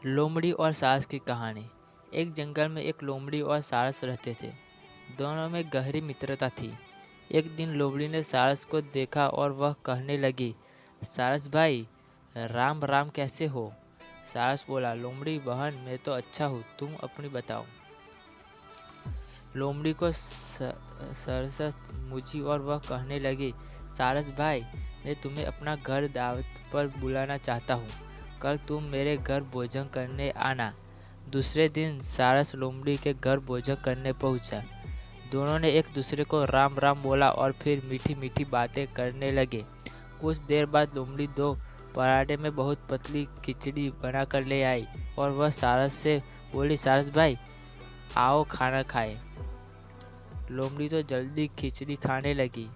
लोमड़ी और सारस की कहानी। एक जंगल में एक लोमड़ी और सारस रहते थे। दोनों में गहरी मित्रता थी। एक दिन लोमड़ी ने सारस को देखा और वह कहने लगी, सारस भाई, राम राम, कैसे हो? सारस बोला, लोमड़ी बहन, मैं तो अच्छा हूँ, तुम अपनी बताओ। लोमड़ी को सरसत मुझी और वह कहने लगी, सारस भाई, मैं तुम्हें अपना घर दावत पर बुलाना चाहता हूँ। कल तुम मेरे घर भोजन करने आना। दूसरे दिन सारस लोमड़ी के घर भोजन करने पहुंचा। दोनों ने एक दूसरे को राम राम बोला और फिर मीठी मीठी बातें करने लगे। कुछ देर बाद लोमड़ी दो पराठे में बहुत पतली खिचड़ी बनाकर ले आई और वह सारस से बोली, सारस भाई, आओ खाना खाए। लोमड़ी तो जल्दी खिचड़ी खाने लगी,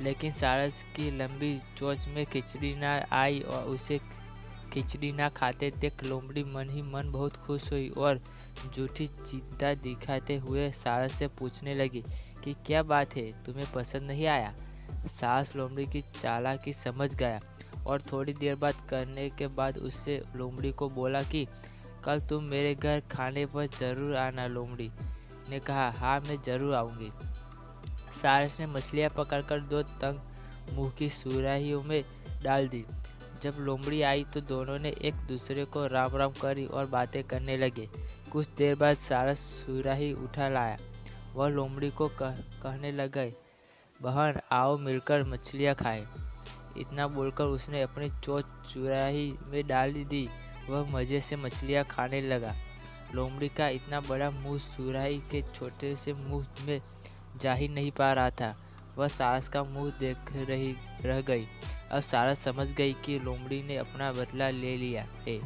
लेकिन सारस की लंबी चोंच में खिचड़ी ना आई और उसे खिचड़ी ना खाते देख लोमड़ी मन ही मन बहुत खुश हुई और झूठी चिंता दिखाते हुए सारस से पूछने लगी कि क्या बात है, तुम्हें पसंद नहीं आया? सारस लोमड़ी की चालाकी समझ गया और थोड़ी देर बात करने के बाद उससे लोमड़ी को बोला कि कल तुम मेरे घर खाने पर जरूर आना। लोमड़ी ने कहा, हाँ, मैं जरूर आऊँगी। सारस ने मछलियाँ पकड़कर दो तंग मुँह की सुराहियों में डाल दी। जब लोमड़ी आई तो दोनों ने एक दूसरे को राम राम करी और बातें करने लगे। कुछ देर बाद सारस सुराही उठा लाया। वह लोमड़ी को कहने लगे, बहन, आओ मिलकर मछलियाँ खाएं। इतना बोलकर उसने अपनी चोंच सुराही में डाल दी। वह मज़े से मछलियाँ खाने लगा। लोमड़ी का इतना बड़ा मुंह सुराही के छोटे से मुंह में जा ही नहीं पा रहा था। वह सारस का मुंह देख रह गई। अब सारस समझ गई कि लोमड़ी ने अपना बदला ले लिया है।